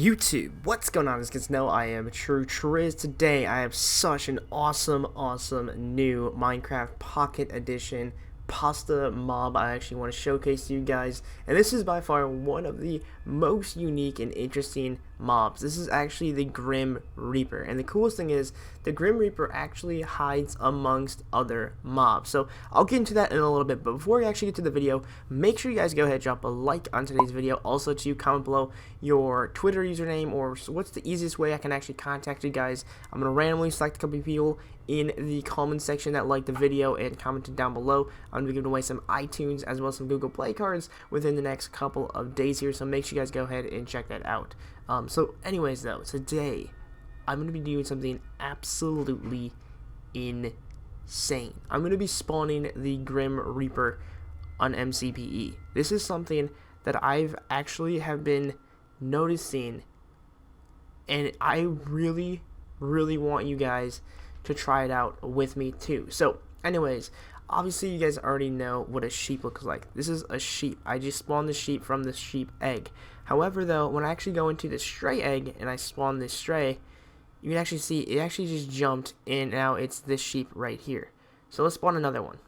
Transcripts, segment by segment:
YouTube, what's going on? As you guys know, I am TrueTriz. Today, I have such an awesome new Minecraft Pocket Edition pasta mob I actually want to showcase to you guys. And this is by far one of the most unique and interesting mobs. This is actually the Grim Reaper. And the coolest thing is, the Grim Reaper actually hides amongst other mobs. So I'll get into that in a little bit. But before we actually get to the video, make sure you guys go ahead and drop a like on today's video. Also, to comment below your Twitter username or what's the easiest way I can actually contact you guys. I'm going to randomly select a couple of people in the comment section that liked the video and commented down below. I'm going to be giving away some iTunes as well as some Google Play cards within the next couple of days here, so make sure you guys go ahead and check that out. So anyways though, today I'm going to be doing something absolutely insane. I'm going to be spawning the Grim Reaper on MCPE. This is something that I've actually have been noticing, and I really want you guys to try it out with me too. So anyways, obviously you guys already know what a sheep looks like. This is a sheep. I just spawned the sheep from the sheep egg. However though, when I actually go into the stray egg and I spawn this stray, you can actually see it actually just jumped, and now it's this sheep right here. So let's spawn another one.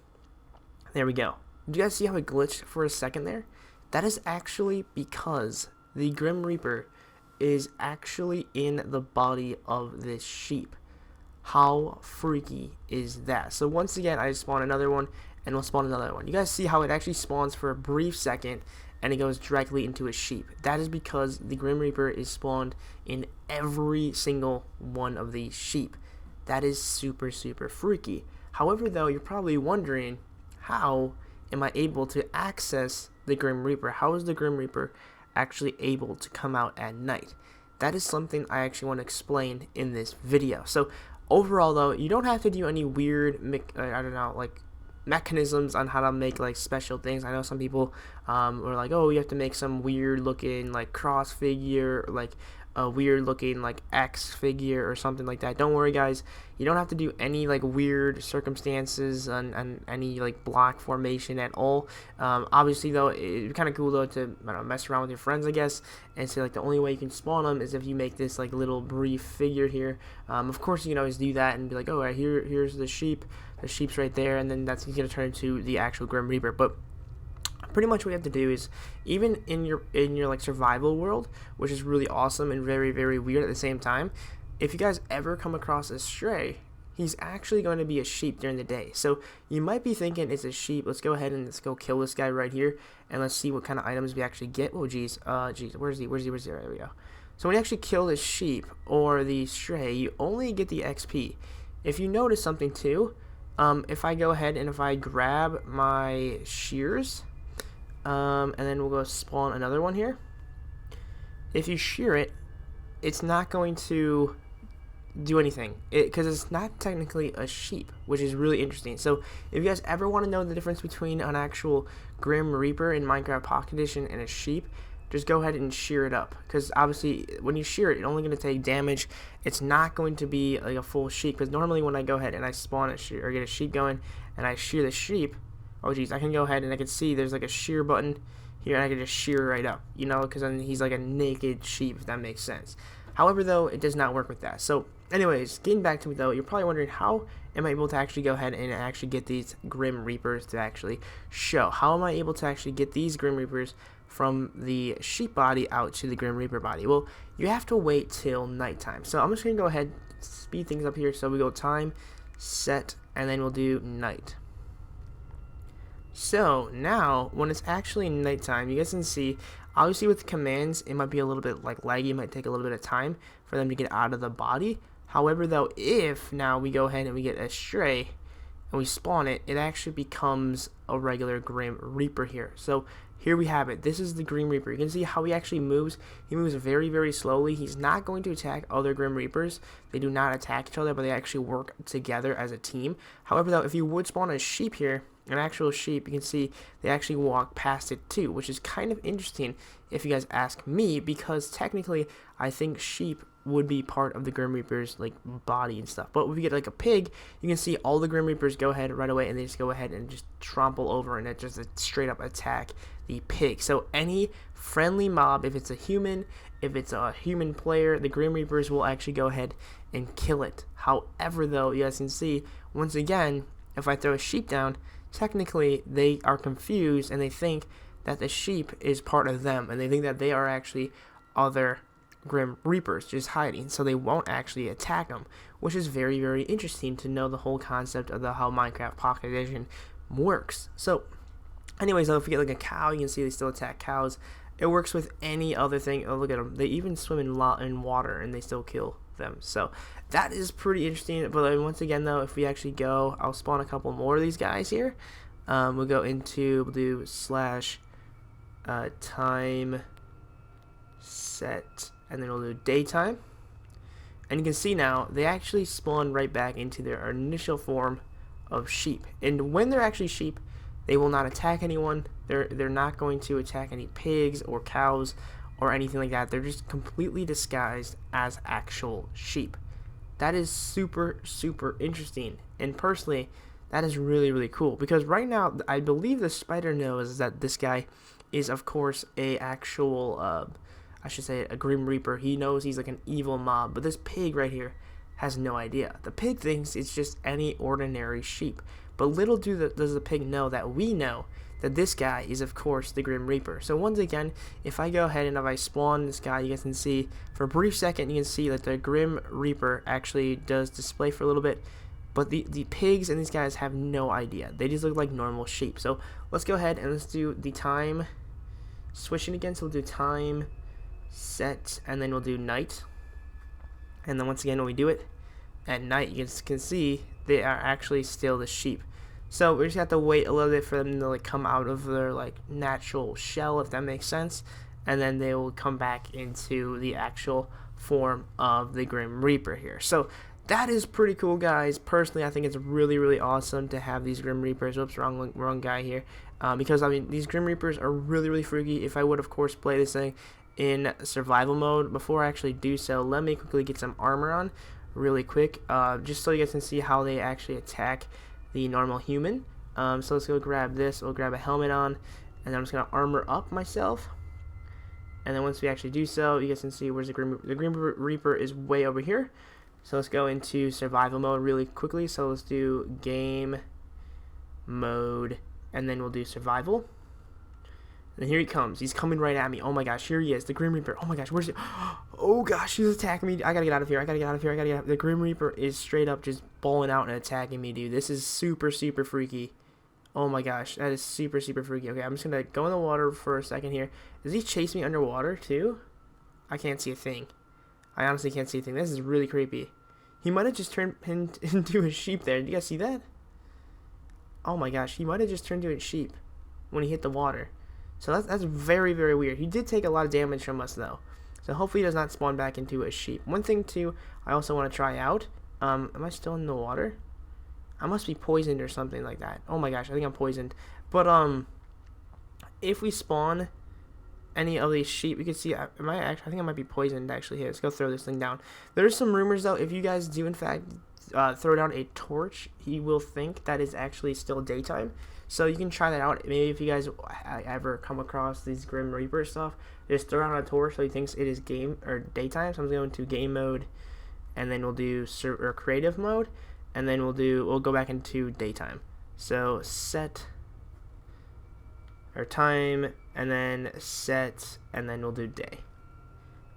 There we go. Did you guys see how it glitched for a second there? That is actually because the Grim Reaper is actually in the body of this sheep. How freaky is that? So once again, I just spawn another one, and we'll spawn another one. You guys see how it actually spawns for a brief second, and it goes directly into a sheep. That is because the Grim Reaper is spawned in every single one of these sheep. That is super freaky. However though, you're probably wondering, how am I able to access the Grim Reaper? How is the Grim Reaper actually able to come out at night? That is something I actually want to explain in this video. So overall though, you don't have to do any weird mechanisms on how to make like special things. I know some people are like, oh, you have to make some weird looking like cross figure, like a weird looking like X figure or something like that. Don't worry guys, you don't have to do any like weird circumstances and any like block formation at all. Obviously though, it's kind of cool though to mess around with your friends, I guess, and say like the only way you can spawn them is if you make this like little brief figure here. Of course you can always do that and be like, oh, right, here's the sheep, the sheep's right there, and then that's gonna turn into the actual Grim Reaper. But pretty much what you have to do is, even in your like survival world, which is really awesome and very weird at the same time, if you guys ever come across a stray, he's actually going to be a sheep during the day. So you might be thinking it's a sheep. Let's go ahead and let's go kill this guy right here, and let's see what kind of items we actually get. Oh geez, where's he? There we go. So when you actually kill the sheep or the stray, you only get the XP. If you notice something too, if I go ahead and if I grab my shears, and then we'll go spawn another one here. If you shear it, it's not going to do anything because it's not technically a sheep, which is really interesting. So if you guys ever want to know the difference between an actual Grim Reaper in Minecraft Pocket Edition and a sheep, just go ahead and shear it up, because obviously when you shear it, it's only going to take damage. It's not going to be like a full sheep, because normally when I go ahead and I spawn a sheep or get a sheep going and I shear the sheep, oh geez, I can go ahead and I can see there's like a shear button here, and I can just shear right up, you know, because then he's like a naked sheep, if that makes sense. However though, it does not work with that. So anyways, getting back to it though, you're probably wondering, how am I able to actually go ahead and actually get these Grim Reapers to actually show? How am I able to actually get these Grim Reapers from the sheep body out to the Grim Reaper body? Well, you have to wait till nighttime. So I'm just going to go ahead, speed things up here. So we go time, set, and then we'll do night. So now, when it's actually nighttime, you guys can see, obviously with the commands, it might be a little bit like laggy. It might take a little bit of time for them to get out of the body. However though, if now we go ahead and we get a stray and we spawn it, it actually becomes a regular Grim Reaper here. So here we have it. This is the Grim Reaper. You can see how he actually moves. He moves very slowly. He's not going to attack other Grim Reapers. They do not attack each other, but they actually work together as a team. However though, if you would spawn a sheep here, an actual sheep, you can see they actually walk past it too, which is kind of interesting if you guys ask me, because technically I think sheep would be part of the Grim Reaper's like body and stuff. But if you get like a pig, you can see all the Grim Reapers go ahead right away, and they just go ahead and just trample over, and it just a straight up attack the pig. So any friendly mob, if it's a human, if it's a human player, the Grim Reapers will actually go ahead and kill it. However, though, you guys can see, once again, if I throw a sheep down, technically they are confused and they think that the sheep is part of them, and they think that they are actually other Grim Reapers just hiding, so they won't actually attack them, which is very, very interesting to know the whole concept of how Minecraft Pocket Edition works. So anyways, though, if you get like a cow, you can see they still attack cows. It works with any other thing. Oh, look at them. They even swim in water and they still kill them. So that is pretty interesting. But once again, though, if we actually go, I'll spawn a couple more of these guys here. We'll go into, we'll do slash time set, and then we'll do daytime. And you can see now they actually spawn right back into their initial form of sheep. And when they're actually sheep, they will not attack anyone. They're not going to attack any pigs or cows or anything like that. They're just completely disguised as actual sheep. That is super, super interesting. And personally, that is really, really cool. Because right now, I believe the spider knows that this guy is, of course, a actual, I should say, a Grim Reaper. He knows he's like an evil mob. But this pig right here has no idea. The pig thinks it's just any ordinary sheep. But little does the pig know that we know that this guy is, of course, the Grim Reaper. So once again, if I go ahead and if I spawn this guy, you guys can see, for a brief second, you can see that the Grim Reaper actually does display for a little bit. But the pigs and these guys have no idea. They just look like normal sheep. So let's go ahead and let's do the time switching again. So we'll do time set, and then we'll do night. And then once again, when we do it at night, you guys can see they are actually still the sheep. So we just have to wait a little bit for them to like come out of their like natural shell, if that makes sense, and then they will come back into the actual form of the Grim Reaper here. So that is pretty cool, guys. Personally, I think it's really, really awesome to have these Grim Reapers. Oops, wrong guy here. Because I mean, these Grim Reapers are really, really freaky. If I would, of course, play this thing in survival mode, before I actually do so, let me quickly get some armor on really quick, just so you guys can see how they actually attack the normal human. So let's go grab this. We'll grab a helmet on, and then I'm just gonna armor up myself. And then once we actually do so, you guys can see where's the Grim Reaper. The Grim Reaper is way over here. So let's go into survival mode really quickly. So let's do game mode, and then we'll do survival. And here he comes. He's coming right at me. Oh my gosh, here he is. The Grim Reaper. Oh my gosh, where's he? Oh gosh, he's attacking me. I gotta get out of here. The Grim Reaper is straight up just bowling out and attacking me, dude. This is super, super freaky. Oh my gosh, that is super, super freaky. Okay, I'm just gonna go in the water for a second here. Does he chase me underwater too? I can't see a thing. I honestly can't see a thing. This is really creepy. He might have just turned into a sheep there. Did you guys see that? Oh my gosh, he might have just turned into a sheep when he hit the water. So that's very, very weird. He did take a lot of damage from us, though. So hopefully he does not spawn back into a sheep. One thing, too, I also want to try out. Am I still in the water? I must be poisoned or something like that. Oh my gosh, I think I'm poisoned. But, if we spawn any of these sheep, you can see, I think I might be poisoned, actually. Here, let's go throw this thing down. There's some rumors, though, if you guys do, in fact, throw down a torch, he will think that is actually still daytime. So you can try that out. Maybe if you guys ever come across these Grim Reaper stuff, just throw down a torch so he thinks it is game or daytime. So I'm going to game mode, and then we'll do creative mode, and then we'll go back into daytime. So set our time, and then set, and then we'll do day.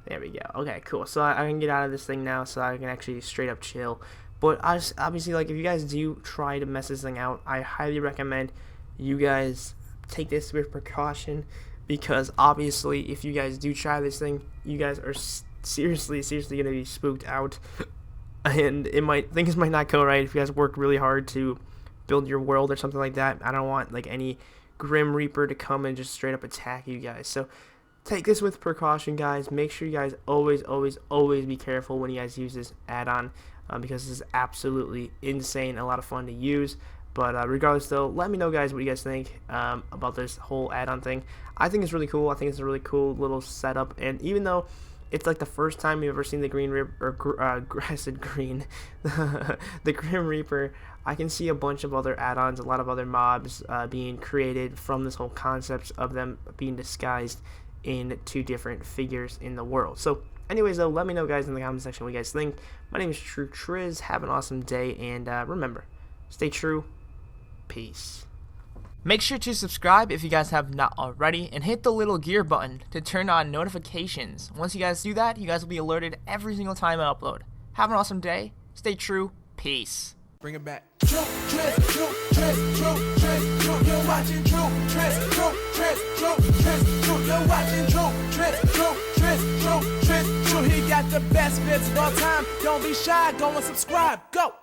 There we go. Okay, cool. So I can get out of this thing now, so I can actually straight up chill. But obviously, like, if you guys do try to mess this thing out, I highly recommend you guys take this with precaution, because obviously, if you guys do try this thing, you guys are seriously gonna be spooked out, and things might not go right if you guys work really hard to build your world or something like that. I don't want like any Grim Reaper to come and just straight up attack you guys. So take this with precaution, guys. Make sure you guys always be careful when you guys use this add-on. Because this is absolutely insane, a lot of fun to use. But regardless, though, let me know, guys, what you guys think about this whole add-on thing. I think it's really cool. I think it's a really cool little setup. And even though it's like the first time you've ever seen the Green Reaper, or I said green, the Grim Reaper. I can see a bunch of other add-ons, a lot of other mobs being created from this whole concept of them being disguised in 2 different figures in the world. So anyways, though, let me know, guys, in the comment section what you guys think. My name is TrueTriz. Have an awesome day, and remember, stay true. Peace. Make sure to subscribe if you guys have not already, and hit the little gear button to turn on notifications. Once you guys do that, you guys will be alerted every single time I upload. Have an awesome day. Stay true. Peace. Bring it back. TrueTriz, you're watching TrueTriz, you're watching TrueTriz, he got the best bits of all time. Don't be shy, go and subscribe, go.